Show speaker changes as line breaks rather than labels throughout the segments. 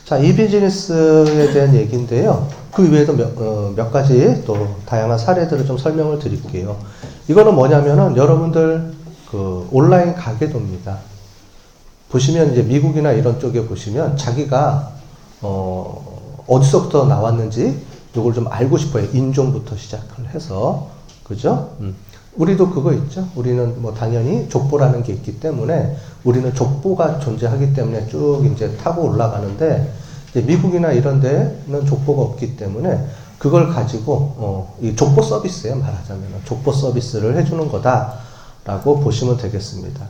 자, 이 비즈니스에 대한 얘기인데요. 그 외에도 몇 가지 또 다양한 사례들을 좀 설명을 드릴게요. 이거는 뭐냐면은 여러분들 그 온라인 가게도입니다. 보시면 이제 미국이나 이런 쪽에 보시면 자기가 어디서부터 나왔는지 이걸 좀 알고 싶어요. 인종부터 시작을 해서. 그죠? 우리도 그거 있죠. 우리는 뭐 당연히 족보라는 게 있기 때문에 우리는 족보가 존재하기 때문에 쭉 이제 타고 올라가는데 이제 미국이나 이런 데는 족보가 없기 때문에 그걸 가지고 이 족보 서비스예요. 말하자면 족보 서비스를 해주는 거다라고 보시면 되겠습니다.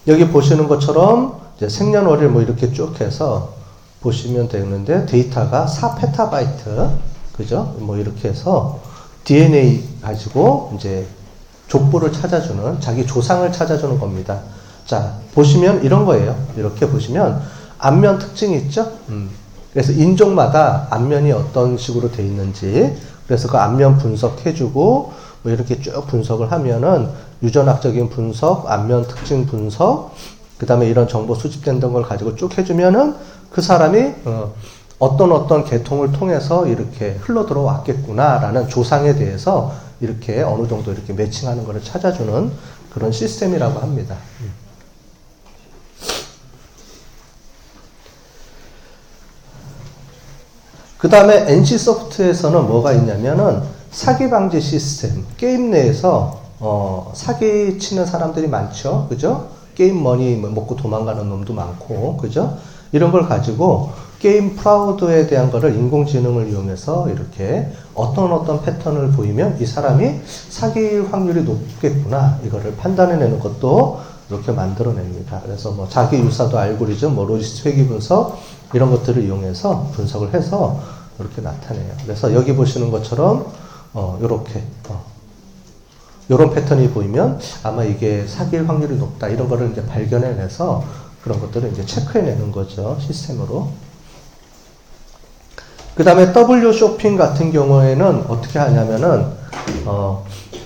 여기 보시는 것처럼 이제 생년월일 뭐 이렇게 쭉 해서 보시면 되는데 데이터가 4페타바이트 그죠? 뭐 이렇게 해서 DNA 가지고 이제 족보를 찾아주는 자기 조상을 찾아주는 겁니다. 자 보시면 이런 거예요. 이렇게 보시면 안면 특징이 있죠? 그래서 인종마다 안면이 어떤 식으로 돼 있는지 그래서 그 안면 분석해주고 뭐 이렇게 쭉 분석을 하면은 유전학적인 분석, 안면 특징 분석, 그 다음에 이런 정보 수집된 걸 가지고 쭉 해주면은 그 사람이 어떤 계통을 통해서 이렇게 흘러 들어왔겠구나라는 조상에 대해서 이렇게 어느 정도 이렇게 매칭하는 것을 찾아주는 그런 시스템이라고 합니다. 그 다음에 NC소프트에서는 뭐가 있냐면은 사기 방지 시스템, 게임 내에서 사기 치는 사람들이 많죠. 그죠? 게임 머니 먹고 도망가는 놈도 많고, 그죠? 이런 걸 가지고 게임 프라우드에 대한 거를 인공지능을 이용해서 이렇게 어떤 패턴을 보이면 이 사람이 사기일 확률이 높겠구나. 이거를 판단해내는 것도 이렇게 만들어냅니다. 그래서 뭐 자기 유사도 알고리즘, 뭐 로지스트 회귀 분석, 이런 것들을 이용해서 분석을 해서 이렇게 나타내요. 그래서 여기 보시는 것처럼, 요렇게, 요런 패턴이 보이면 아마 이게 사기일 확률이 높다. 이런 거를 이제 발견해내서 그런 것들을 이제 체크해내는 거죠. 시스템으로. 그 다음에 W 쇼핑 같은 경우에는 어떻게 하냐면은,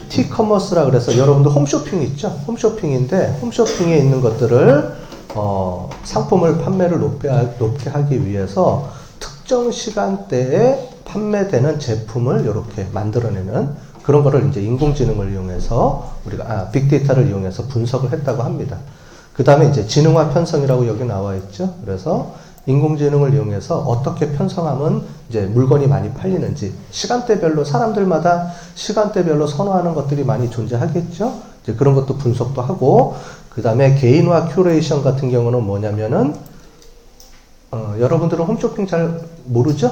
T-커머스라 그래서 여러분들 홈쇼핑 있죠? 홈쇼핑인데, 홈쇼핑에 있는 것들을, 상품을 판매를 높게 하기 위해서 특정 시간대에 판매되는 제품을 이렇게 만들어내는 그런 거를 이제 인공지능을 이용해서 우리가, 빅데이터를 이용해서 분석을 했다고 합니다. 그 다음에 이제 지능화 편성이라고 여기 나와 있죠? 그래서 인공지능을 이용해서 어떻게 편성하면 이제 물건이 많이 팔리는지 시간대별로 사람들마다 시간대별로 선호하는 것들이 많이 존재하겠죠? 이제 그런 것도 분석도 하고 그 다음에 개인화 큐레이션 같은 경우는 뭐냐면은 여러분들은 홈쇼핑 잘 모르죠?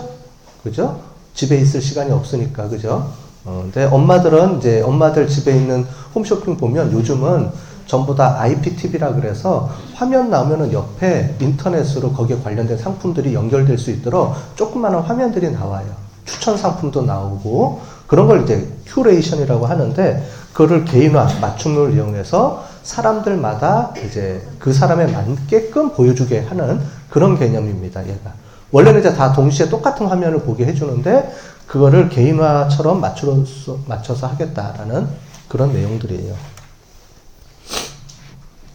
그죠? 집에 있을 시간이 없으니까 그죠? 근데 엄마들 집에 있는 홈쇼핑 보면 요즘은 전부 다 IPTV라 그래서 화면 나오면은 옆에 인터넷으로 거기에 관련된 상품들이 연결될 수 있도록 조그마한 화면들이 나와요. 추천 상품도 나오고 그런 걸 이제 큐레이션이라고 하는데 그거를 개인화, 맞춤을 이용해서 사람들마다 이제 그 사람에 맞게끔 보여주게 하는 그런 개념입니다. 얘가. 원래는 이제 다 동시에 똑같은 화면을 보게 해주는데 그거를 개인화처럼 맞춰서 하겠다라는 그런 내용들이에요.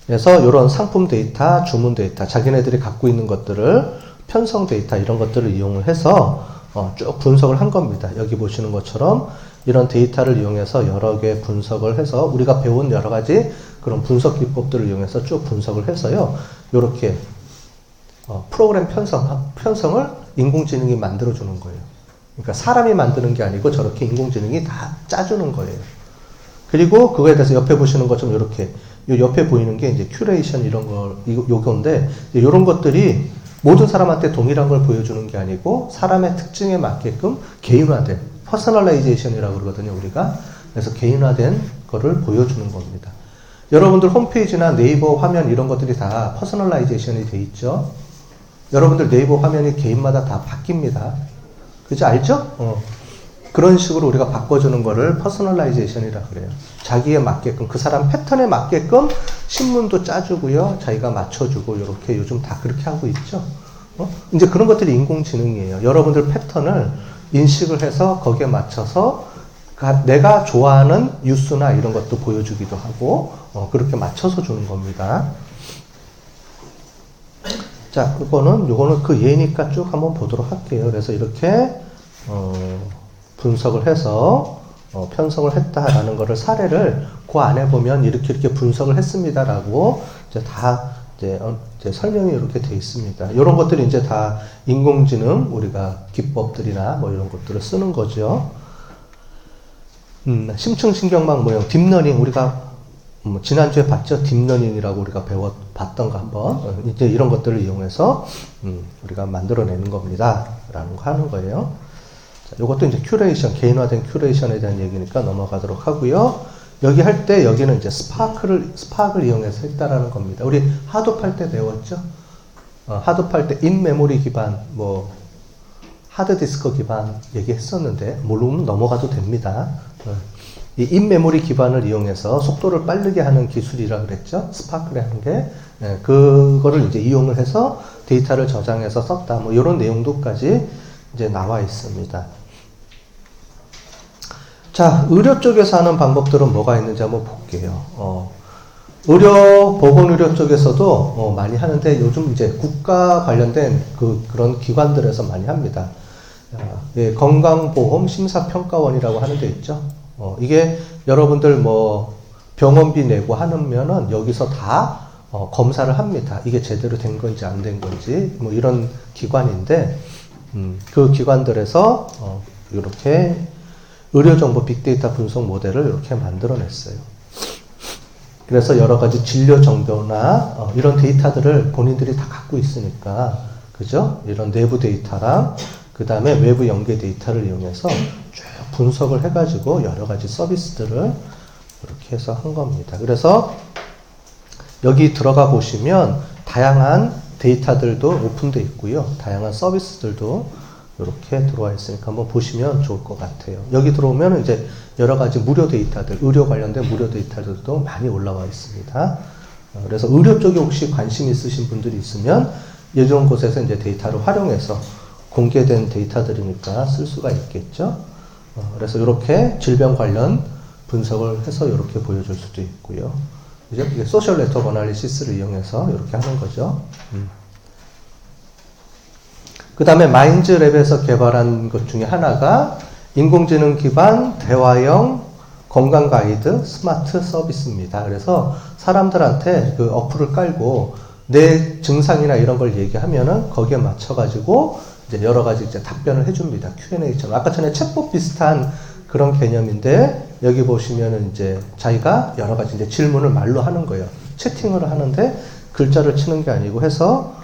그래서 이런 상품 데이터, 주문 데이터, 자기네들이 갖고 있는 것들을 편성 데이터 이런 것들을 이용을 해서 쭉 분석을 한 겁니다. 여기 보시는 것처럼 이런 데이터를 이용해서 여러 개 분석을 해서 우리가 배운 여러 가지 그런 분석 기법들을 이용해서 쭉 분석을 해서요. 이렇게 프로그램 편성을 인공지능이 만들어주는 거예요. 그러니까 사람이 만드는 게 아니고 저렇게 인공지능이 다 짜주는 거예요. 그리고 그거에 대해서 옆에 보시는 것처럼 이렇게 요 옆에 보이는 게 이제 큐레이션 이런 거 요건데 이런 것들이 모든 사람한테 동일한 걸 보여주는 게 아니고 사람의 특징에 맞게끔 개인화된 퍼스널라이제이션이라고 그러거든요 우리가. 그래서 개인화된 거를 보여주는 겁니다. 여러분들 홈페이지나 네이버 화면 이런 것들이 다 퍼스널라이제이션이 돼 있죠. 여러분들 네이버 화면이 개인마다 다 바뀝니다. 그죠? 알죠? 그런 식으로 우리가 바꿔주는 거를 퍼스널라이제이션이라 그래요. 자기에 맞게끔, 그 사람 패턴에 맞게끔 신문도 짜주고요. 자기가 맞춰주고, 이렇게 요즘 다 그렇게 하고 있죠. 이제 그런 것들이 인공지능이에요. 여러분들 패턴을 인식을 해서 거기에 맞춰서 내가 좋아하는 뉴스나 이런 것도 보여주기도 하고, 그렇게 맞춰서 주는 겁니다. 자, 요거는 그 예니까 쭉 한번 보도록 할게요. 그래서 이렇게, 분석을 해서, 편성을 했다라는 거를 사례를 그 안에 보면 이렇게 분석을 했습니다라고 이제 설명이 이렇게 돼 있습니다. 이런 것들이 이제 다 인공지능 우리가 기법들이나 뭐 이런 것들을 쓰는 거죠. 심층신경망 모형, 딥러닝 우리가 지난주에 봤죠? 딥러닝이라고 우리가 봤던 거 한번 이제 이런 것들을 이용해서 우리가 만들어내는 겁니다. 라는 거 하는 거예요. 자, 이것도 이제 큐레이션, 개인화된 큐레이션에 대한 얘기니까 넘어가도록 하고요. 여기 할 때 여기는 이제 스파크를 이용해서 했다라는 겁니다. 우리 하드업 할 때 배웠죠? 하드업 할 때 인메모리 기반, 뭐 하드디스크 기반 얘기했었는데 모르면 넘어가도 됩니다. 이 인메모리 기반을 이용해서 속도를 빠르게 하는 기술이라 그랬죠? 스파크라는 게. 그거를 이제 이용을 해서 데이터를 저장해서 썼다. 뭐 이런 내용도까지 이제 나와 있습니다. 자, 의료 쪽에서 하는 방법들은 뭐가 있는지 한번 볼게요. 보건의료 쪽에서도 많이 하는데 요즘 이제 국가 관련된 그런 기관들에서 많이 합니다. 예, 건강보험 심사평가원이라고 하는 데 있죠. 이게 여러분들 뭐 병원비 내고 하면은 여기서 다 검사를 합니다. 이게 제대로 된 건지 안 된 건지 뭐 이런 기관인데 그 기관들에서 이렇게 의료정보 빅데이터 분석 모델을 이렇게 만들어냈어요. 그래서 여러 가지 진료 정보나 이런 데이터들을 본인들이 다 갖고 있으니까, 그죠? 이런 내부 데이터랑 그 다음에 외부 연계 데이터를 이용해서 쭉 분석을 해가지고 여러 가지 서비스들을 이렇게 해서 한 겁니다. 그래서 여기 들어가 보시면 다양한 데이터들도 오픈되어 있고요. 다양한 서비스들도 이렇게 들어와 있으니까 한번 보시면 좋을 것 같아요. 여기 들어오면 이제 여러 가지 무료 데이터들, 의료 관련된 무료 데이터들도 많이 올라와 있습니다. 그래서 의료 쪽에 혹시 관심 있으신 분들이 있으면 이런 곳에서 이제 데이터를 활용해서 공개된 데이터들이니까 쓸 수가 있겠죠. 그래서 이렇게 질병 관련 분석을 해서 이렇게 보여줄 수도 있고요. 그죠? 이게 소셜 네트워크 어널리시스를 이용해서 이렇게 하는 거죠. 그 다음에 마인즈랩에서 개발한 것 중에 하나가 인공지능 기반 대화형 건강 가이드 스마트 서비스입니다. 그래서 사람들한테 그 어플을 깔고 내 증상이나 이런 걸 얘기하면은 거기에 맞춰가지고 이제 여러 가지 이제 답변을 해줍니다. Q&A처럼. 아까 전에 챗봇 비슷한 그런 개념인데 여기 보시면은 이제 자기가 여러 가지 이제 질문을 말로 하는 거예요. 채팅을 하는데 글자를 치는 게 아니고 해서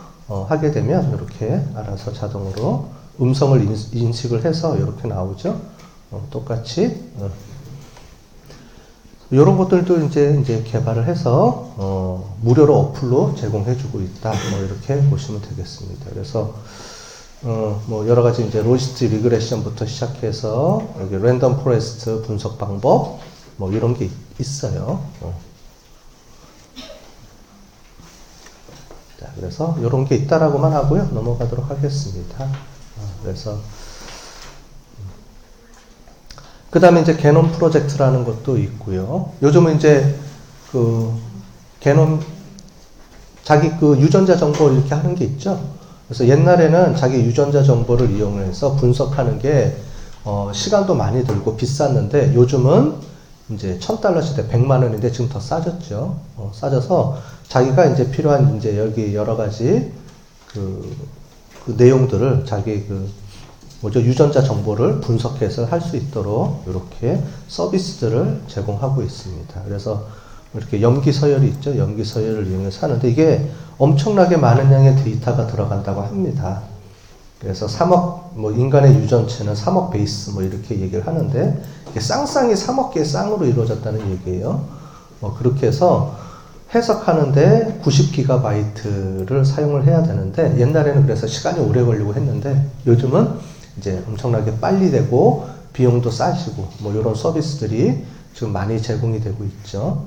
하게 되면 이렇게 알아서 자동으로 음성을 인식을 해서 이렇게 나오죠. 똑같이 이런 것들도 이제 개발을 해서 무료로 어플로 제공해주고 있다. 뭐 이렇게 보시면 되겠습니다. 그래서 뭐 여러 가지 이제 로지스트 리그레션부터 시작해서 여기 랜덤 포레스트 분석 방법 뭐 이런 게 있어요. 자, 그래서 이런 게 있다라고만 하고요. 넘어가도록 하겠습니다. 그래서 그 다음에 이제 게놈 프로젝트라는 것도 있고요. 요즘은 이제 그 게놈 자기 그 유전자 정보 이렇게 하는 게 있죠. 그래서 옛날에는 자기 유전자 정보를 이용해서 분석하는 게 시간도 많이 들고 비쌌는데 요즘은 이제 $1,000 시대 100만 원인데 지금 더 싸졌죠. 싸져서 자기가 이제 필요한 이제 여기 여러 가지 그 내용들을 자기 유전자 정보를 분석해서 할 수 있도록 이렇게 서비스들을 제공하고 있습니다. 그래서 이렇게 염기 서열이 있죠. 염기 서열을 이용해서 하는데 이게 엄청나게 많은 양의 데이터가 들어간다고 합니다. 그래서 3억, 뭐 인간의 유전체는 3억 베이스 뭐 이렇게 얘기를 하는데 이게 쌍쌍이 3억 개의 쌍으로 이루어졌다는 얘기예요. 그렇게 해서 해석하는데 90기가바이트를 사용을 해야 되는데 옛날에는 그래서 시간이 오래 걸리고 했는데 요즘은 이제 엄청나게 빨리 되고 비용도 싸지고 뭐 이런 서비스들이 지금 많이 제공이 되고 있죠.